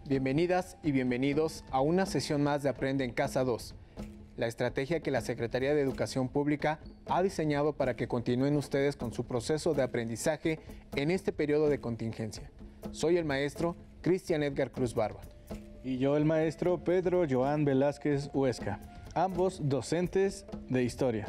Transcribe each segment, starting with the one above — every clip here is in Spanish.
Bienvenidas y bienvenidos a una sesión más de Aprende en Casa 2, la estrategia que la Secretaría de Educación Pública ha diseñado para que continúen ustedes con su proceso de aprendizaje en este periodo de contingencia. Soy el maestro Cristian Edgar Cruz Barba. Y yo el maestro Pedro Joan Velázquez Huesca, ambos docentes de Historia.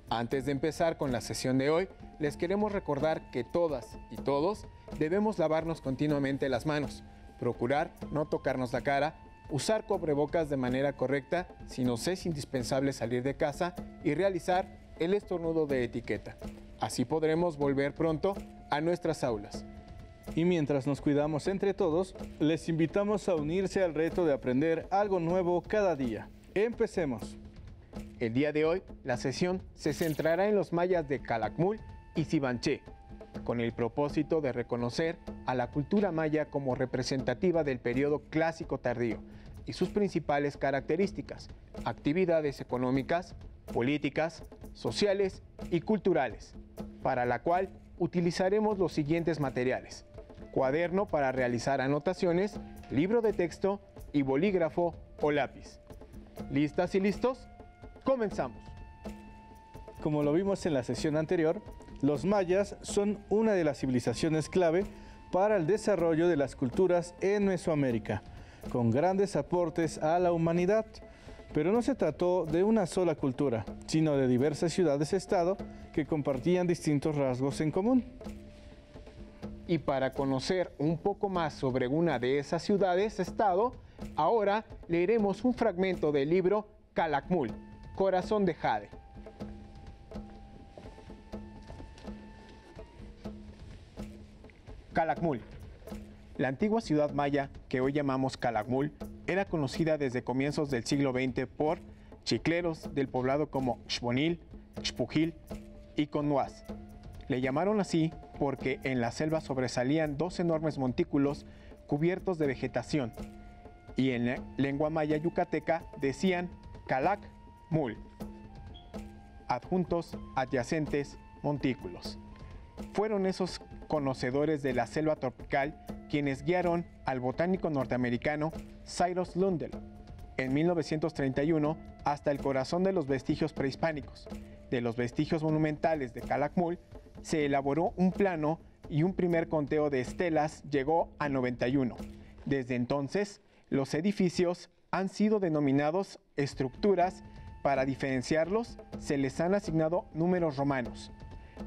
Antes de empezar con la sesión de hoy, les queremos recordar que todas y todos debemos lavarnos continuamente las manos, procurar no tocarnos la cara, usar cubrebocas de manera correcta si nos es indispensable salir de casa y realizar el estornudo de etiqueta. Así podremos volver pronto a nuestras aulas. Y mientras nos cuidamos entre todos, les invitamos a unirse al reto de aprender algo nuevo cada día. ¡Empecemos! El día de hoy, la sesión se centrará en los mayas de Calakmul y Sivanché, con el propósito de reconocer a la cultura maya como representativa del periodo clásico tardío y sus principales características, actividades económicas, políticas, sociales y culturales, para la cual utilizaremos los siguientes materiales: cuaderno para realizar anotaciones, libro de texto y bolígrafo o lápiz. ¿Listas y listos? ¡Comenzamos! Como lo vimos en la sesión anterior, los mayas son una de las civilizaciones clave para el desarrollo de las culturas en Mesoamérica, con grandes aportes a la humanidad. Pero no se trató de una sola cultura, sino de diversas ciudades-estado que compartían distintos rasgos en común. Y para conocer un poco más sobre una de esas ciudades-estado, ahora leeremos un fragmento del libro Calakmul, Corazón de Jade. Calakmul. La antigua ciudad maya, que hoy llamamos Calakmul, era conocida desde comienzos del siglo XX por chicleros del poblado como Xponil, Xpujil y Conhuas. Le llamaron así porque en la selva sobresalían dos enormes montículos cubiertos de vegetación, y en la lengua maya yucateca decían Calakmul, adjuntos, adyacentes, montículos. Fueron esos conocedores de la selva tropical quienes guiaron al botánico norteamericano Cyrus Lundell en 1931 hasta el corazón de los vestigios prehispánicos. De los vestigios monumentales de Calakmul se elaboró un plano y un primer conteo de estelas llegó a 91. Desde entonces, los edificios han sido denominados estructuras. Para diferenciarlos, se les han asignado números romanos.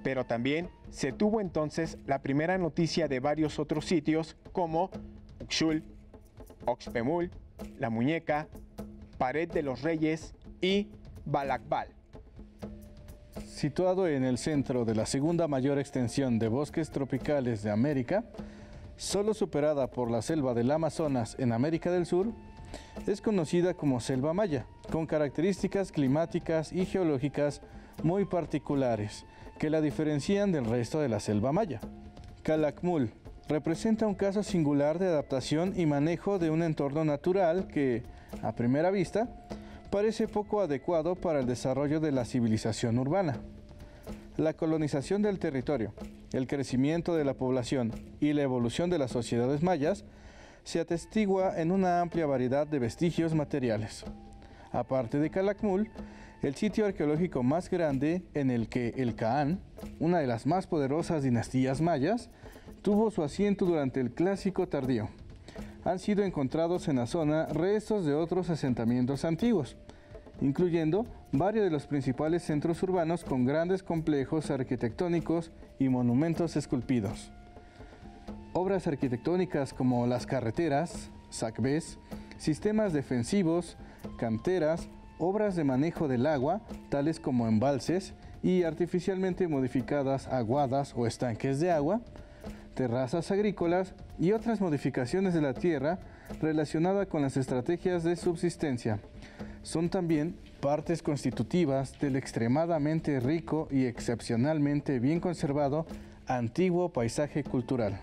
Pero también se tuvo entonces la primera noticia de varios otros sitios como Uxul, Oxpemul, La Muñeca, Pared de los Reyes y Balakbal. Situado en el centro de la segunda mayor extensión de bosques tropicales de América, solo superada por la selva del Amazonas en América del Sur, es conocida como selva maya, con características climáticas y geológicas muy particulares que la diferencian del resto de la selva maya. Calakmul representa un caso singular de adaptación y manejo de un entorno natural que, a primera vista, parece poco adecuado para el desarrollo de la civilización urbana. La colonización del territorio, el crecimiento de la población y la evolución de las sociedades mayas se atestigua en una amplia variedad de vestigios materiales. Aparte de Calakmul, el sitio arqueológico más grande en el que el Caan, una de las más poderosas dinastías mayas, tuvo su asiento durante el Clásico Tardío. Han sido encontrados en la zona restos de otros asentamientos antiguos, incluyendo varios de los principales centros urbanos con grandes complejos arquitectónicos y monumentos esculpidos. Obras arquitectónicas como las carreteras, sacbés, sistemas defensivos, canteras, obras de manejo del agua, tales como embalses y artificialmente modificadas aguadas o estanques de agua, terrazas agrícolas y otras modificaciones de la tierra relacionadas con las estrategias de subsistencia. Son también partes constitutivas del extremadamente rico y excepcionalmente bien conservado antiguo paisaje cultural.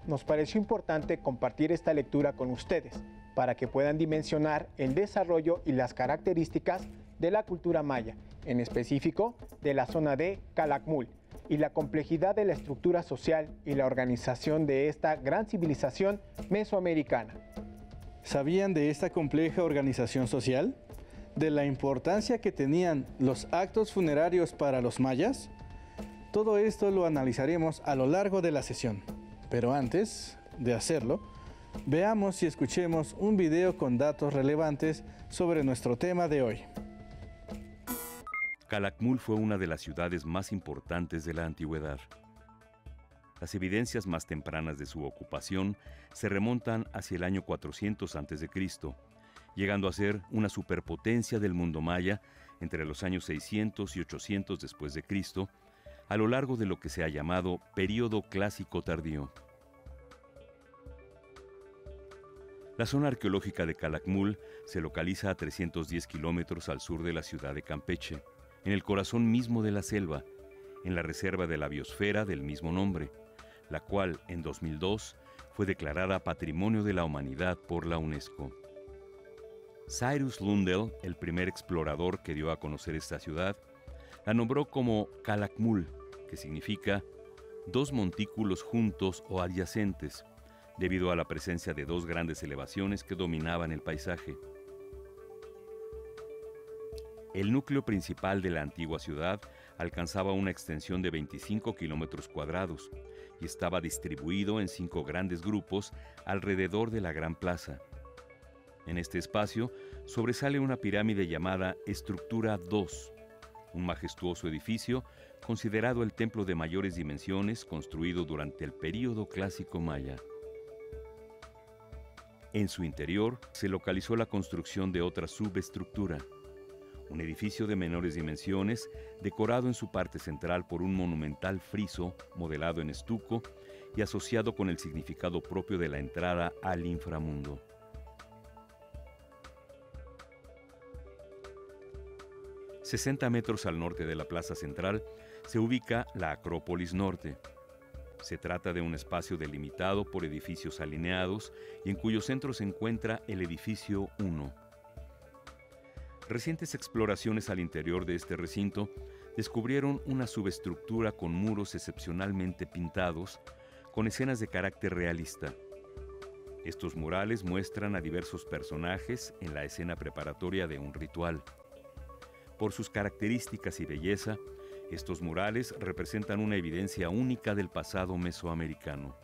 Nos pareció importante compartir esta lectura con ustedes, para que puedan dimensionar el desarrollo y las características de la cultura maya, en específico de la zona de Calakmul, y la complejidad de la estructura social y la organización de esta gran civilización mesoamericana. ¿Sabían de esta compleja organización social? ¿De la importancia que tenían los actos funerarios para los mayas? Todo esto lo analizaremos a lo largo de la sesión. Pero antes de hacerlo, veamos y escuchemos un video con datos relevantes sobre nuestro tema de hoy. Calakmul fue una de las ciudades más importantes de la antigüedad. Las evidencias más tempranas de su ocupación se remontan hacia el año 400 a.C., llegando a ser una superpotencia del mundo maya entre los años 600 y 800 después de Cristo, a lo largo de lo que se ha llamado Período Clásico Tardío. La zona arqueológica de Calakmul se localiza a 310 kilómetros al sur de la ciudad de Campeche, en el corazón mismo de la selva, en la reserva de la biosfera del mismo nombre, la cual en 2002 fue declarada Patrimonio de la Humanidad por la UNESCO. Cyrus Lundell, el primer explorador que dio a conocer esta ciudad, la nombró como Calakmul, que significa dos montículos juntos o adyacentes, debido a la presencia de dos grandes elevaciones que dominaban el paisaje. El núcleo principal de la antigua ciudad alcanzaba una extensión de 25 kilómetros cuadrados y estaba distribuido en 5 grandes grupos alrededor de la gran plaza. En este espacio sobresale una pirámide llamada Estructura 2, un majestuoso edificio considerado el templo de mayores dimensiones construido durante el período clásico maya. En su interior se localizó la construcción de otra subestructura, un edificio de menores dimensiones decorado en su parte central por un monumental friso modelado en estuco y asociado con el significado propio de la entrada al inframundo. ...60 metros al norte de la plaza central se ubica la Acrópolis Norte. Se trata de un espacio delimitado por edificios alineados y en cuyo centro se encuentra el edificio 1. Recientes exploraciones al interior de este recinto descubrieron una subestructura con muros excepcionalmente pintados, con escenas de carácter realista. Estos murales muestran a diversos personajes en la escena preparatoria de un ritual. Por sus características y belleza, estos murales representan una evidencia única del pasado mesoamericano.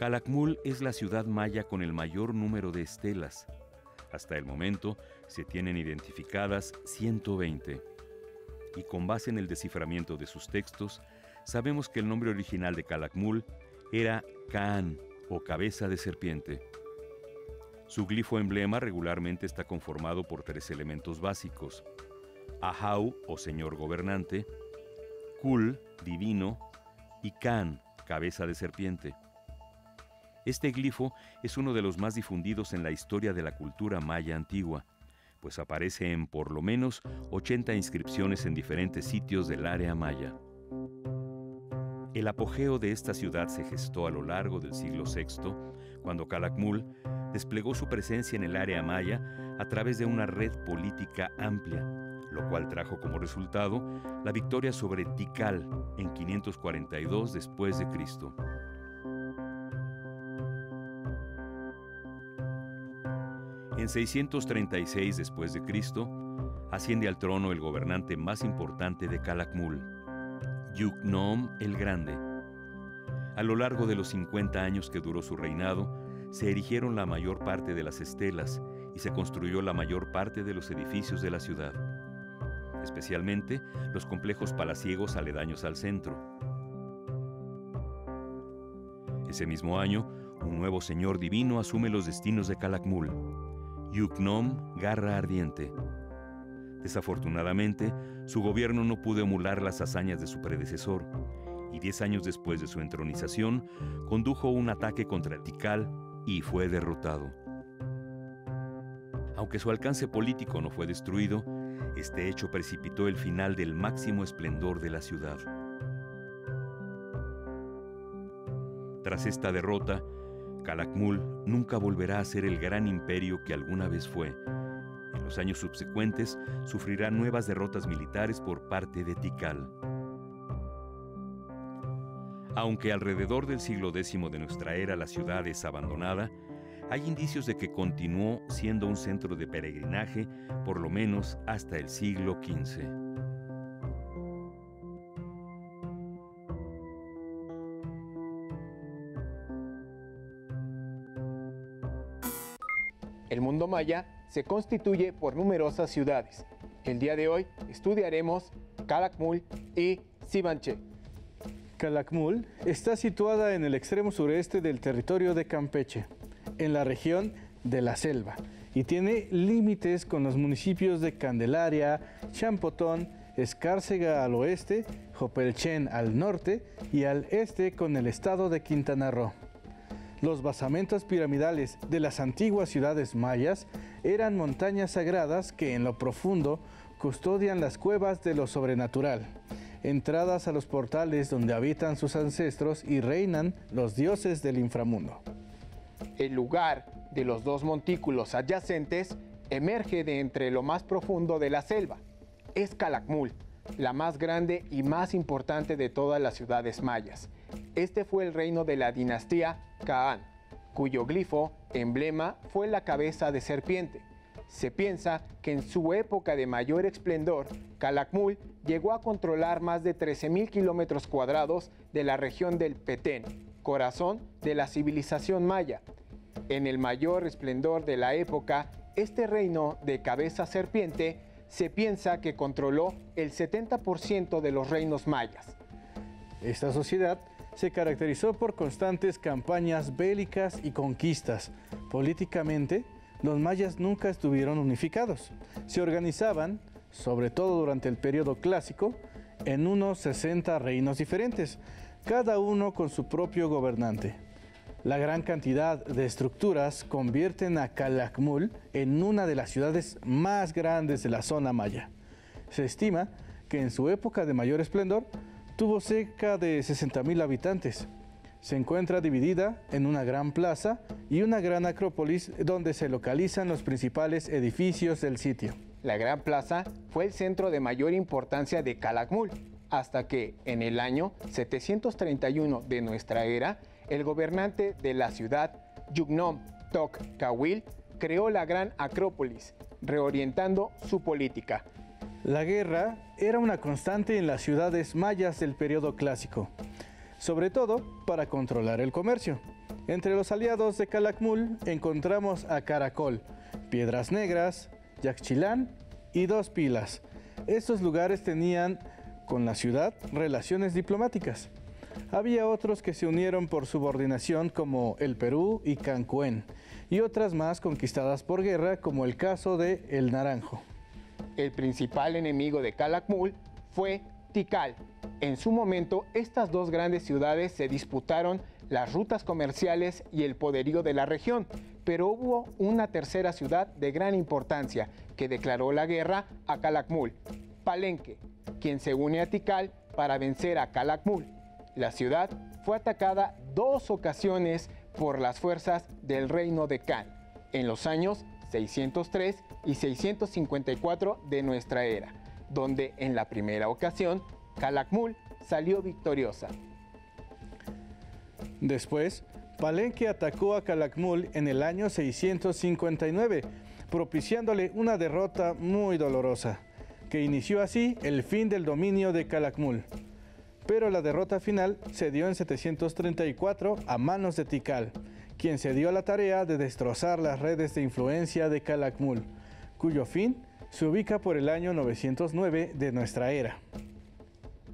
Calakmul es la ciudad maya con el mayor número de estelas. Hasta el momento se tienen identificadas 120. Y con base en el desciframiento de sus textos, sabemos que el nombre original de Calakmul era Kaan o cabeza de serpiente. Su glifo emblema regularmente está conformado por 3 elementos básicos: Ahau o señor gobernante, Kul, divino, y Kaan, cabeza de serpiente. Este glifo es uno de los más difundidos en la historia de la cultura maya antigua, pues aparece en por lo menos 80 inscripciones en diferentes sitios del área maya. El apogeo de esta ciudad se gestó a lo largo del siglo VI, cuando Calakmul desplegó su presencia en el área maya a través de una red política amplia, lo cual trajo como resultado la victoria sobre Tikal en 542 después de Cristo. En 636 después de Cristo, asciende al trono el gobernante más importante de Calakmul, Yucnom el Grande. A lo largo de los 50 años que duró su reinado, se erigieron la mayor parte de las estelas y se construyó la mayor parte de los edificios de la ciudad, especialmente los complejos palaciegos aledaños al centro. Ese mismo año, un nuevo señor divino asume los destinos de Calakmul, Yucnom Garra Ardiente. Desafortunadamente, su gobierno no pudo emular las hazañas de su predecesor, y 10 años después de su entronización, condujo un ataque contra Tikal y fue derrotado. Aunque su alcance político no fue destruido, este hecho precipitó el final del máximo esplendor de la ciudad. Tras esta derrota, Calakmul nunca volverá a ser el gran imperio que alguna vez fue. En los años subsecuentes sufrirá nuevas derrotas militares por parte de Tikal. Aunque alrededor del siglo X de nuestra era la ciudad es abandonada, hay indicios de que continuó siendo un centro de peregrinaje por lo menos hasta el siglo XV. El mundo maya se constituye por numerosas ciudades. El día de hoy estudiaremos Calakmul y Sivanché. Calakmul está situada en el extremo sureste del territorio de Campeche, en la región de la Selva, y tiene límites con los municipios de Candelaria, Champotón, Escárcega al oeste, Jopelchen al norte y al este con el estado de Quintana Roo. Los basamentos piramidales de las antiguas ciudades mayas eran montañas sagradas que en lo profundo custodian las cuevas de lo sobrenatural, entradas a los portales donde habitan sus ancestros y reinan los dioses del inframundo. El lugar de los dos montículos adyacentes emerge de entre lo más profundo de la selva. Es Calakmul, la más grande y más importante de todas las ciudades mayas. Este fue el reino de la dinastía Caan, cuyo glifo, emblema, fue la cabeza de serpiente. Se piensa que en su época de mayor esplendor, Calakmul llegó a controlar más de 13.000 kilómetros cuadrados de la región del Petén, corazón de la civilización maya. En el mayor esplendor de la época, este reino de cabeza serpiente se piensa que controló el 70% de los reinos mayas. Esta sociedad se caracterizó por constantes campañas bélicas y conquistas. Políticamente, los mayas nunca estuvieron unificados. Se organizaban, sobre todo durante el periodo clásico, en unos 60 reinos diferentes, cada uno con su propio gobernante. La gran cantidad de estructuras convierten a Calakmul en una de las ciudades más grandes de la zona maya. Se estima que en su época de mayor esplendor tuvo cerca de 60.000 habitantes. Se encuentra dividida en una gran plaza y una gran acrópolis donde se localizan los principales edificios del sitio. La Gran Plaza fue el centro de mayor importancia de Calakmul, hasta que en el año 731 de nuestra era, el gobernante de la ciudad, Yugnom Tok Kawil, creó la Gran Acrópolis, reorientando su política. La guerra era una constante en las ciudades mayas del periodo clásico, sobre todo para controlar el comercio. Entre los aliados de Calakmul encontramos a Caracol, Piedras Negras, Yaxchilán y Dos Pilas. Estos lugares tenían con la ciudad relaciones diplomáticas. Había otros que se unieron por subordinación como el Perú y Cancuén, y otras más conquistadas por guerra como el caso de El Naranjo. El principal enemigo de Calakmul fue Tikal. En su momento, estas dos grandes ciudades se disputaron las rutas comerciales y el poderío de la región, pero hubo una tercera ciudad de gran importancia que declaró la guerra a Calakmul, Palenque, quien se une a Tikal para vencer a Calakmul. La ciudad fue atacada 2 ocasiones por las fuerzas del reino de Can, en los años 603 y 654 de nuestra era, donde en la primera ocasión Calakmul salió victoriosa. Después, Palenque atacó a Calakmul en el año 659, propiciándole una derrota muy dolorosa, que inició así el fin del dominio de Calakmul. Pero la derrota final se dio en 734 a manos de Tikal, quien se dio a la tarea de destrozar las redes de influencia de Calakmul, cuyo fin se ubica por el año 909 de nuestra era.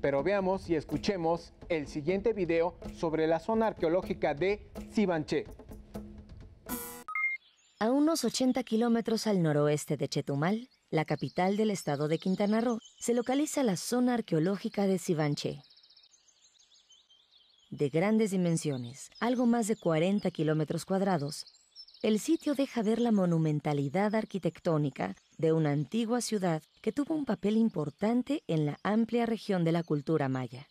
Pero veamos y escuchemos el siguiente video sobre la zona arqueológica de Sivanché. A unos 80 kilómetros al noroeste de Chetumal, la capital del estado de Quintana Roo, se localiza la zona arqueológica de Sivanché. De grandes dimensiones, algo más de 40 kilómetros cuadrados, el sitio deja ver la monumentalidad arquitectónica de una antigua ciudad que tuvo un papel importante en la amplia región de la cultura maya.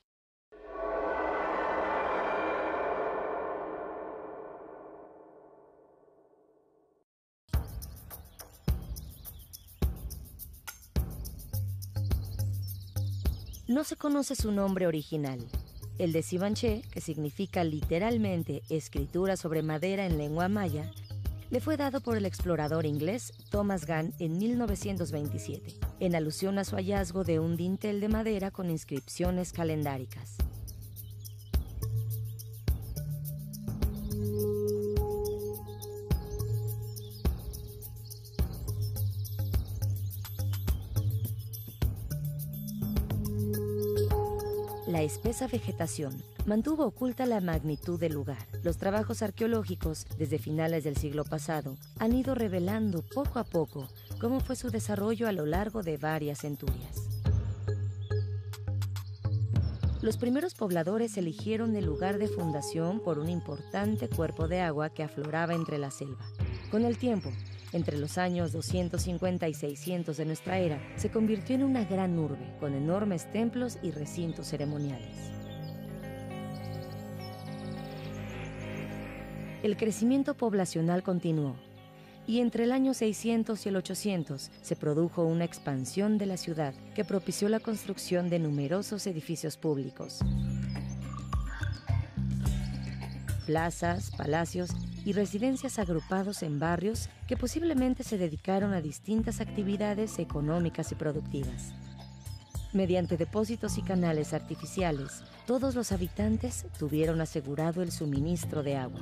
No se conoce su nombre original. El de Sivanché, que significa literalmente escritura sobre madera en lengua maya, le fue dado por el explorador inglés Thomas Gunn en 1927, en alusión a su hallazgo de un dintel de madera con inscripciones calendáricas. La espesa vegetación mantuvo oculta la magnitud del lugar. Los trabajos arqueológicos, desde finales del siglo pasado, han ido revelando poco a poco cómo fue su desarrollo a lo largo de varias centurias. Los primeros pobladores eligieron el lugar de fundación por un importante cuerpo de agua que afloraba entre la selva. Con el tiempo, entre los años 250 y 600 de nuestra era, se convirtió en una gran urbe, con enormes templos y recintos ceremoniales. El crecimiento poblacional continuó, y entre el año 600 y el 800 se produjo una expansión de la ciudad que propició la construcción de numerosos edificios públicos, plazas, palacios y residencias agrupados en barrios que posiblemente se dedicaron a distintas actividades económicas y productivas. Mediante depósitos y canales artificiales, todos los habitantes tuvieron asegurado el suministro de agua.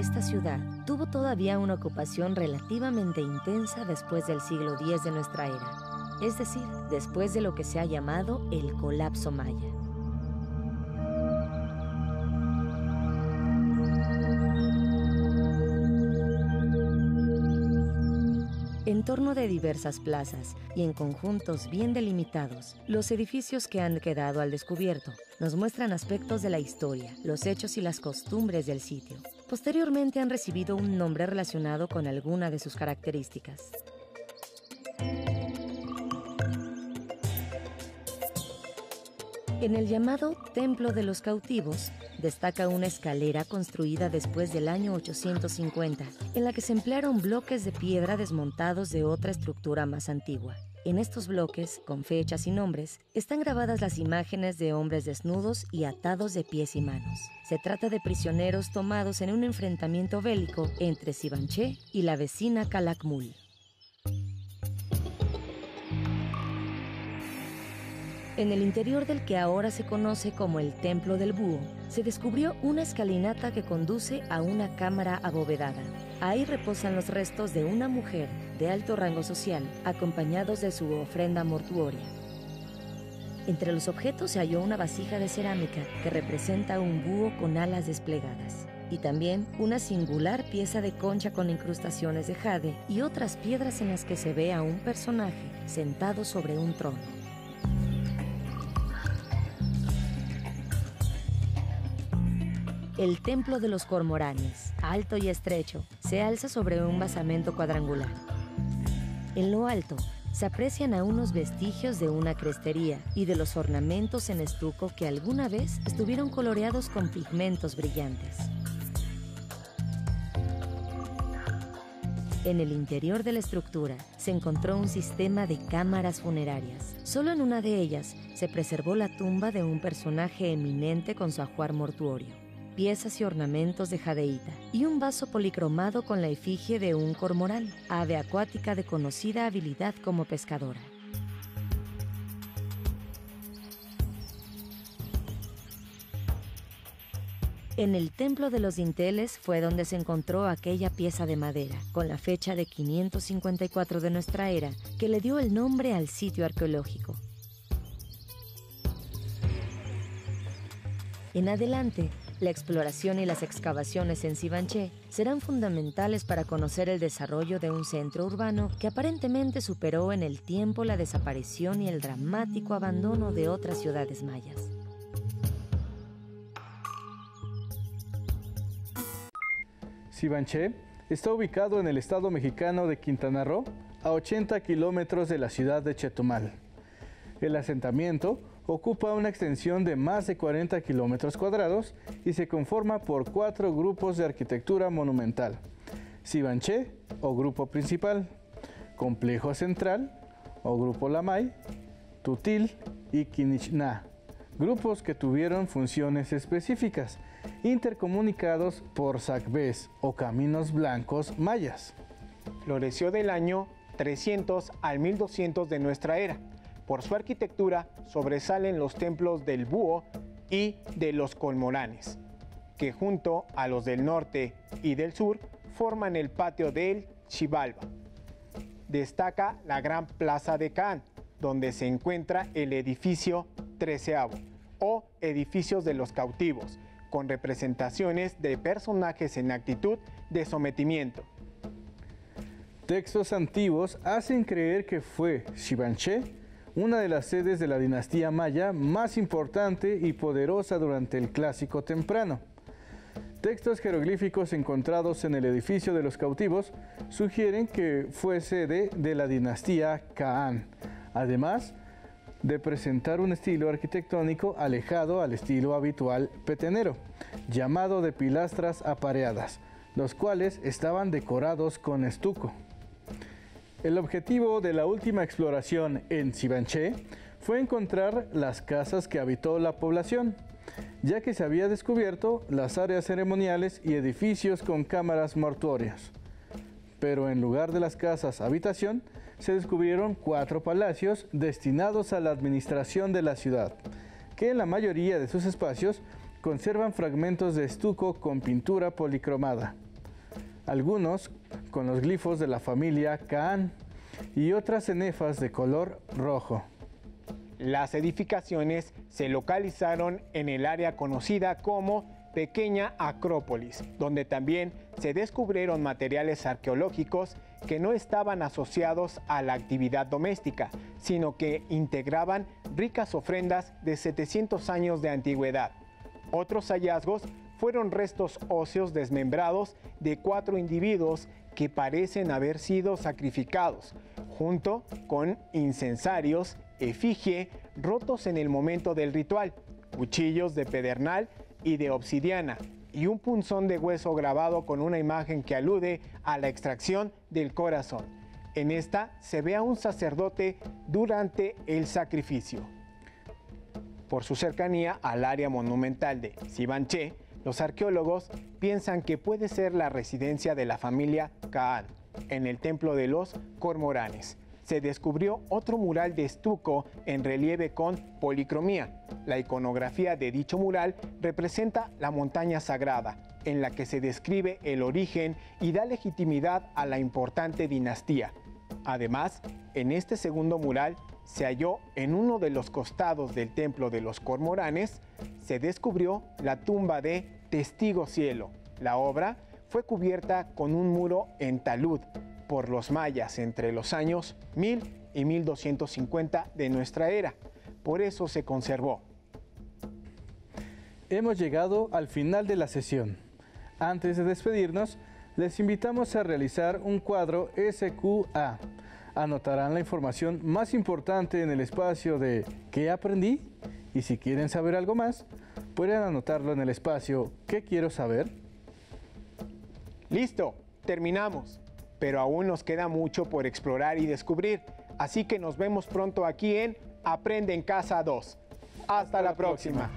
Esta ciudad tuvo todavía una ocupación relativamente intensa después del siglo X de nuestra era, es decir, después de lo que se ha llamado el colapso maya. En torno de diversas plazas y en conjuntos bien delimitados, los edificios que han quedado al descubierto nos muestran aspectos de la historia, los hechos y las costumbres del sitio. Posteriormente han recibido un nombre relacionado con alguna de sus características. En el llamado Templo de los Cautivos, destaca una escalera construida después del año 850, en la que se emplearon bloques de piedra desmontados de otra estructura más antigua. En estos bloques, con fechas y nombres, están grabadas las imágenes de hombres desnudos y atados de pies y manos. Se trata de prisioneros tomados en un enfrentamiento bélico entre Sivanché y la vecina Calakmul. En el interior del que ahora se conoce como el Templo del Búho, se descubrió una escalinata que conduce a una cámara abovedada. Ahí reposan los restos de una mujer de alto rango social, acompañados de su ofrenda mortuoria. Entre los objetos se halló una vasija de cerámica que representa un búho con alas desplegadas, y también una singular pieza de concha con incrustaciones de jade y otras piedras en las que se ve a un personaje sentado sobre un trono. El Templo de los Cormoranes, alto y estrecho, se alza sobre un basamento cuadrangular. En lo alto, se aprecian aún los vestigios de una crestería y de los ornamentos en estuco que alguna vez estuvieron coloreados con pigmentos brillantes. En el interior de la estructura se encontró un sistema de cámaras funerarias. Solo en una de ellas se preservó la tumba de un personaje eminente con su ajuar mortuorio, piezas y ornamentos de jadeíta y un vaso policromado con la efigie de un cormorán, ave acuática de conocida habilidad como pescadora. En el Templo de los Dinteles fue donde se encontró aquella pieza de madera, con la fecha de 554 de nuestra era, que le dio el nombre al sitio arqueológico. En adelante, la exploración y las excavaciones en Sivanché serán fundamentales para conocer el desarrollo de un centro urbano que aparentemente superó en el tiempo la desaparición y el dramático abandono de otras ciudades mayas. Sivanché está ubicado en el estado mexicano de Quintana Roo, a 80 kilómetros de la ciudad de Chetumal. El asentamiento ocupa una extensión de más de 40 kilómetros cuadrados y se conforma por 4 grupos de arquitectura monumental: Sibanché o grupo principal, Complejo Central o grupo Lamay, Tutil y Quinichná, grupos que tuvieron funciones específicas, intercomunicados por sacbés o caminos blancos mayas. Floreció del año 300 al 1200 de nuestra era. Por su arquitectura sobresalen los templos del Búho y de los Cormoranes, que junto a los del norte y del sur forman el patio del Xibalba. Destaca la gran plaza de Caán, donde se encuentra el edificio 13º o edificios de los cautivos, con representaciones de personajes en actitud de sometimiento. Textos antiguos hacen creer que fue Sibanché una de las sedes de la dinastía maya más importante y poderosa durante el Clásico Temprano. Textos jeroglíficos encontrados en el edificio de los cautivos sugieren que fue sede de la dinastía Caán, además de presentar un estilo arquitectónico alejado al estilo habitual petenero, llamado de pilastras apareadas, los cuales estaban decorados con estuco. El objetivo de la última exploración en Sibanché fue encontrar las casas que habitó la población, ya que se había descubierto las áreas ceremoniales y edificios con cámaras mortuorias. Pero en lugar de las casas habitación, se descubrieron 4 palacios destinados a la administración de la ciudad, que en la mayoría de sus espacios conservan fragmentos de estuco con pintura policromada, algunos con los glifos de la familia Caán y otras cenefas de color rojo. Las edificaciones se localizaron en el área conocida como Pequeña Acrópolis, donde también se descubrieron materiales arqueológicos que no estaban asociados a la actividad doméstica, sino que integraban ricas ofrendas de 700 años de antigüedad. Otros hallazgos fueron restos óseos desmembrados de 4 individuos que parecen haber sido sacrificados, junto con incensarios, efigie, rotos en el momento del ritual, cuchillos de pedernal y de obsidiana, y un punzón de hueso grabado con una imagen que alude a la extracción del corazón. En esta se ve a un sacerdote durante el sacrificio. Por su cercanía al área monumental de Sibanché, los arqueólogos piensan que puede ser la residencia de la familia Caán, en el templo de los Cormoranes. Se descubrió otro mural de estuco en relieve con policromía. La iconografía de dicho mural representa la montaña sagrada, en la que se describe el origen y da legitimidad a la importante dinastía. Además, en este segundo mural se halló en uno de los costados del templo de los Cormoranes, se descubrió la tumba de Testigo Cielo. La obra fue cubierta con un muro en talud por los mayas entre los años 1000 y 1250 de nuestra era. Por eso se conservó. Hemos llegado al final de la sesión. Antes de despedirnos, les invitamos a realizar un cuadro SQA. Anotarán la información más importante en el espacio de ¿Qué aprendí? Y si quieren saber algo más, pueden anotarlo en el espacio ¿Qué quiero saber? ¡Listo! Terminamos. Pero aún nos queda mucho por explorar y descubrir. Así que nos vemos pronto aquí en Aprende en Casa 2. Hasta la próxima.